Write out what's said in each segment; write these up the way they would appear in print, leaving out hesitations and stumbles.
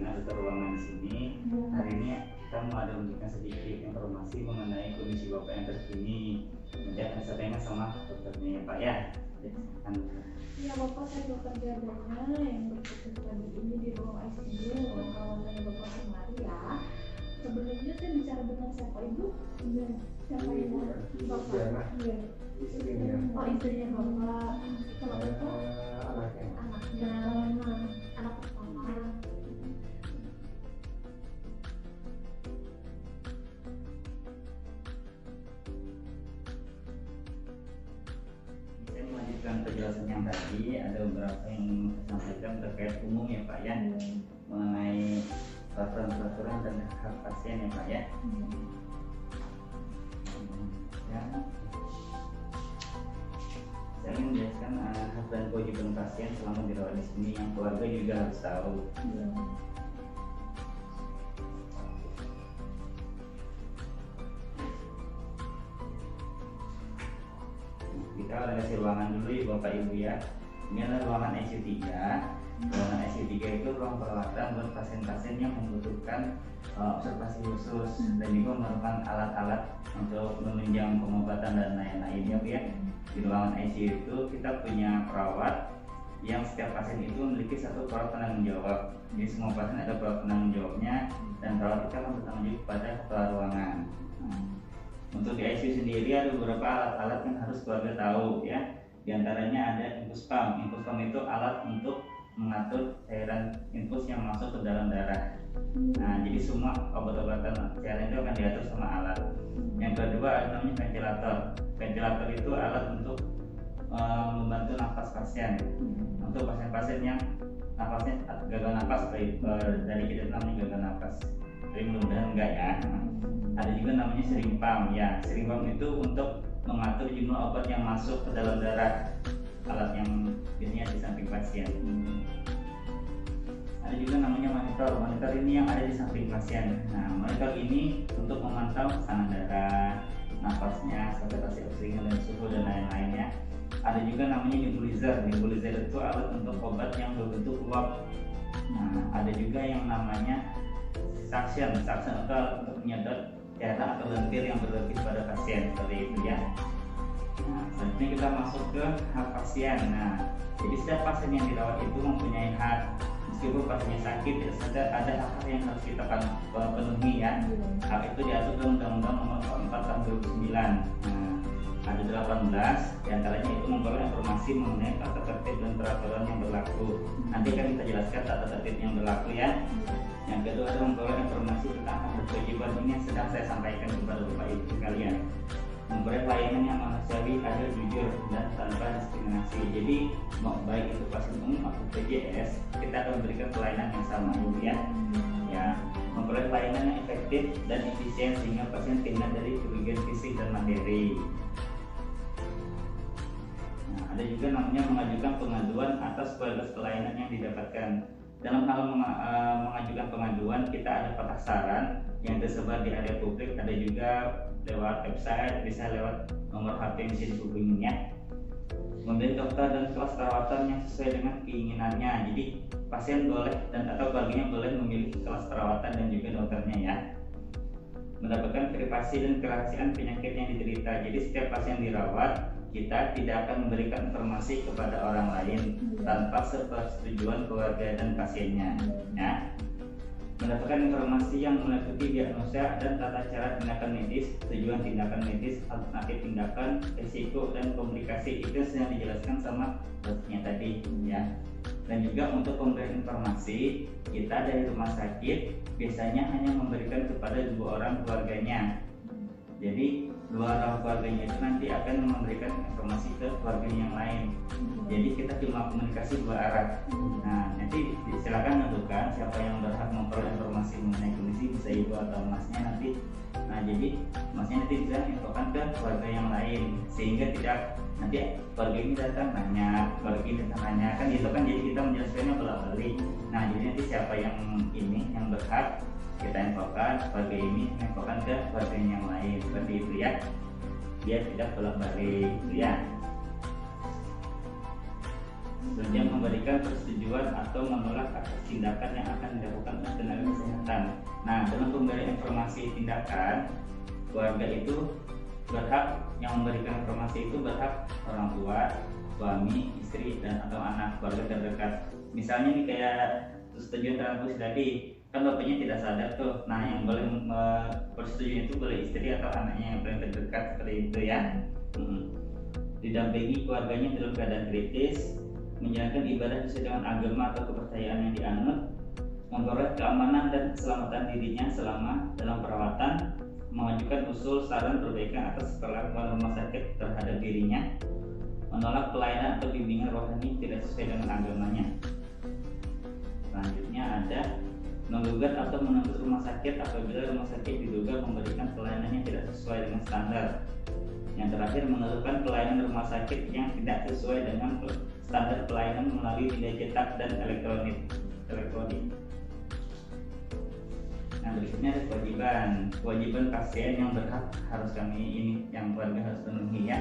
Karina, dokter ruangan di sini. Hari ini kita mau ada memberikan sedikit informasi mengenai kondisi Bapak yang terkini. Nanti akan saya tanya sama dokternya ya Pak ya. Ya Bapak, saya dokter Jadana yang bertugas pagi ini di ruang ICU ruang rawatan Bapak Sumari ya. Sebelumnya saya bicara dengan siapa Ibu? Siapa Ibu? Bapak. Iya. Oh, istrinya Bapak. Kalau Bapak anaknya anak pertama. Saya melanjutkan penjelasan yang tadi, ada beberapa yang saya sampaikan terkait umum ya Pak ya, mengenai peraturan-peraturan dan hak pasien ya Pak ya. Saya ingin menjelaskan hak dan kewajiban pasien selama dirawat di sini yang keluarga juga harus tahu. Kita ada kasih ruangan dulu ya Bapak Ibu ya. Ini adalah ruangan ICU 3. Ruangan ICU 3 itu ruang perawatan buat pasien-pasien yang membutuhkan observasi khusus dan juga memerlukan alat-alat untuk menunjang pengobatan dan lain-lain ya. Di ruangan ICU itu kita punya perawat yang setiap pasien itu memiliki satu perawat penanggung jawab. Jadi semua pasien ada perawat penanggung jawabnya dan perawat kita akan bertanggung jawab kepada kepala ruangan. Untuk di ICU sendiri ada beberapa alat-alat yang harus keluarga tahu ya. Di antaranya ada infus pump. Infus pump itu alat untuk mengatur cairan infus yang masuk ke dalam darah. Nah, jadi semua obat-obatan cairan itu akan diatur sama alat. Yang kedua ada namanya ventilator. Ventilator itu alat untuk membantu nafas pasien. Untuk pasien-pasien yang nafasnya gagal nafas, dari kita namanya gagal nafas. Tapi mudah-mudahan enggak ya. Ada juga namanya syring pump ya. Syring pump itu untuk mengatur jumlah obat yang masuk ke dalam darah. Alat yang biasanya di samping pasien. Ada juga namanya monitor. Monitor ini yang ada di samping pasien. Nah, monitor ini untuk memantau tekanan darah, nafasnya, saturasi oksigen dan suhu dan lain-lainnya. Ada juga namanya nebulizer. Nebulizer itu alat untuk obat yang berbentuk uap. Nah, ada juga yang namanya suction. Suction itu alat untuk menyedot cairan atau lendir yang berlebih pada pasien seperti itu ya. Nah, selanjutnya kita masuk ke hak pasien. Nah, jadi setiap pasien yang dirawat itu mempunyai hak. Meskipun pasiennya sakit, ada hak-hak yang harus kita penuhi ya. Hak itu diatur dalam Undang-Undang Nomor 4 Tahun 2009. Nah, ada 18, diantaranya itu memperoleh informasi mengenai tata tertib dan peraturan yang berlaku. Nanti akan kita jelaskan tata tertib yang berlaku ya. Yang kedua adalah memperoleh informasi tentang hak dan kewajiban ini yang sedang saya sampaikan kepada Bapak Ibu sekalian. Memperoleh pelayanan yang manusiawi, adil, jujur, dan tanpa diskriminasi. Jadi baik itu pasien umum atau PJS, kita akan memberikan pelayanan yang sama ya. Ya, memperoleh pelayanan yang efektif dan efisien sehingga pasien terhindar dari kerugian fisik dan materi. Nah, ada juga namanya mengajukan pengaduan atas kualitas pelayanan yang didapatkan. Dalam hal mengajukan pengaduan, kita ada kotak saran yang tersebar di area publik, ada juga lewat website, bisa lewat nomor HP yang bisa dihubungi ya. Memilih dokter dan kelas perawatan yang sesuai dengan keinginannya. Jadi pasien boleh dan atau keluarganya boleh memilih kelas perawatan dan juga dokternya ya. Mendapatkan privasi dan kerahasiaan penyakit yang diderita. Jadi setiap pasien dirawat, kita tidak akan memberikan informasi kepada orang lain tanpa sepersetujuan keluarga dan pasiennya ya. Mendapatkan informasi yang meliputi diagnosa dan tata cara tindakan medis, tujuan tindakan medis, alternatif tindakan, risiko dan komplikasi itu yang dijelaskan sama dokternya tadi ya. Dan juga untuk pemberian informasi, kita dari rumah sakit biasanya hanya memberikan kepada 2 orang keluarganya. Jadi 2 orang keluarganya itu nanti akan memberikan informasi ke keluarga yang lain. Jadi kita cuma komunikasi 2 arah. Nah, nanti silakan tentukan siapa yang berhak memperoleh informasi mengenai kondisi, bisa ibu atau masnya nanti. Nah, jadi masnya nanti bisa infokan ke keluarga yang lain sehingga tidak nanti keluarga ini datang nanya, keluarga ini datang nanya, kan itu kan jadi kita menjelaskannya bolak-balik. Nah, jadi nanti siapa yang berhak kita infokan, keluarga ini infokan ke keluarga yang lain seperti itu ya, biar tidak bolak-balik ya. Selanjutnya memberikan memberikan persetujuan atau menolak atas tindakan yang akan dilakukan oleh tenaga kesehatan. Nah, dalam pemberian informasi tindakan, keluarga itu berhak, yang memberikan informasi itu berhak orang tua, suami, istri, dan atau anak keluarga terdekat. Misalnya nih kayak persetujuan transfusi tadi, kan bapaknya tidak sadar tuh. Nah, yang boleh persetujuan itu boleh istri atau anaknya yang paling terdekat, seperti itu ya. Didampingi keluarganya dalam keadaan kritis, menjalankan ibadah sesuai dengan agama atau kepercayaan yang dianut, memperoleh keamanan dan keselamatan dirinya selama dalam perawatan, mengajukan usul, saran, perbaikan atas perlakuan rumah sakit terhadap dirinya, menolak pelayanan atau bimbingan rohani tidak sesuai dengan agamanya. Selanjutnya ada menggugat atau menuntut rumah sakit apabila rumah sakit diduga memberikan pelayanan yang tidak sesuai dengan standar. Yang terakhir, mengeluhkan pelayanan rumah sakit yang tidak sesuai dengan standar pelayanan melalui media cetak dan elektronik. Nah, berikutnya ada kewajiban pasien yang berhak harus yang keluarga harus penuhi ya.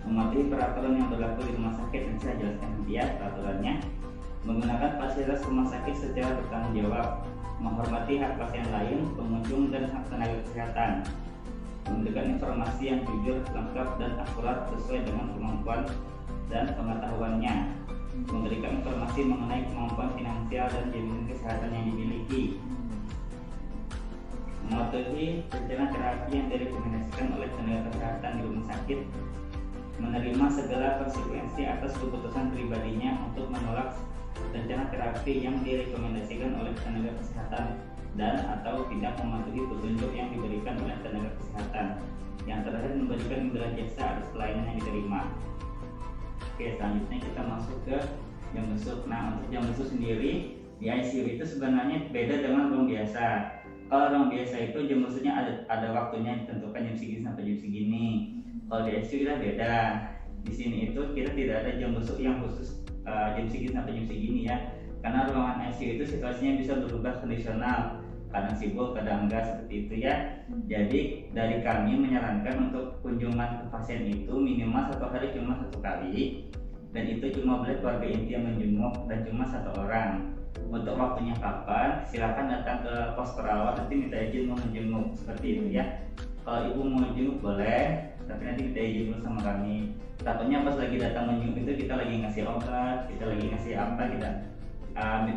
Mematuhi peraturan yang berlaku di rumah sakit, yang saya jelaskan nanti ya peraturannya. Menggunakan fasilitas rumah sakit secara bertanggung jawab, menghormati hak pasien lain, pengunjung dan hak tenaga kesehatan, memberikan informasi yang jujur, lengkap, dan akurat sesuai dengan kemampuan dan pengetahuannya, memberikan informasi mengenai kemampuan finansial dan jaminan kesehatan yang dimiliki, mematuhi rencana terapi yang direkomendasikan oleh tenaga kesehatan di rumah sakit, menerima segala konsekuensi atas keputusan pribadinya untuk menolak rencana terapi yang direkomendasikan oleh tenaga kesehatan dan atau tidak mematuhi petunjuk yang diberikan oleh tenaga kesehatan. Yang terakhir, memberikan imbalan jasa atas pelayanan yang diterima. Oke, selanjutnya kita masuk ke jam besuk. Nah, untuk jam besuk sendiri di ICU itu sebenarnya beda dengan ruang biasa. Kalau ruang biasa itu jam besuknya ada waktunya ditentukan jam segini sampai jam segini. Kalau di ICU kita beda. Di sini itu kita tidak ada jam besuk yang khusus jam segini sampai jam segini ya. Karena ruangan ICU itu situasinya bisa berubah kondisional, kadang sibuk, kadang enggak, seperti itu ya. Jadi dari kami menyarankan untuk kunjungan ke pasien itu minimal 1 hari cuma 1 kali, dan itu cuma boleh keluarga inti yang menjenguk dan cuma 1 orang. Untuk waktunya kapan, silakan datang ke pos perawat, nanti minta izin mau menjenguk, seperti itu ya. Kalau ibu mau menjenguk boleh, tapi nanti minta izin dulu sama kami. Takutnya pas lagi datang menjenguk itu kita lagi ngasih obat, kita lagi ngasih apa, kita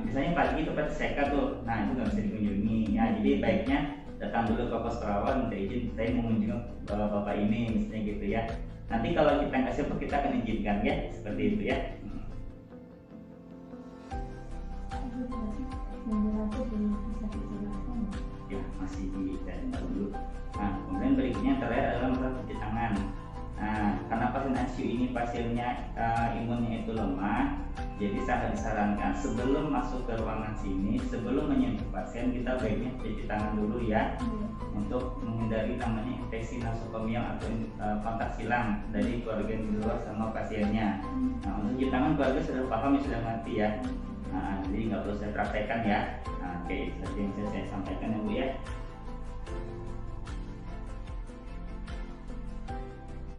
misalnya pagi itu pasti seka tuh, nah itu nggak bisa dikunjungi ya. Jadi baiknya datang dulu ke pos perawat, minta izin, saya mau menjenguk bapak ini, misalnya gitu ya. Nanti kalau kita nggak siap, kita akan izinkan ya, seperti itu ya. Ya, masih dicari dulu. Nah, kemudian berikutnya terakhir adalah masalah cuci tangan. Nah, karena pasien ICU ini pasiennya imunnya itu lemah, jadi sangat disarankan sebelum masuk ke ruangan sini, sebelum menyentuh pasien, kita baiknya cuci tangan dulu ya, untuk menghindari namanya infeksi nosokomial atau kontak silang dari keluarga di luar sama pasiennya. Nah, untuk cuci tangan keluarga sudah paham ya, sudah ngerti ya. Nah, jadi nggak perlu saya praktekkan ya. Nah, oke, seperti yang saya sampaikan ya Bu ya.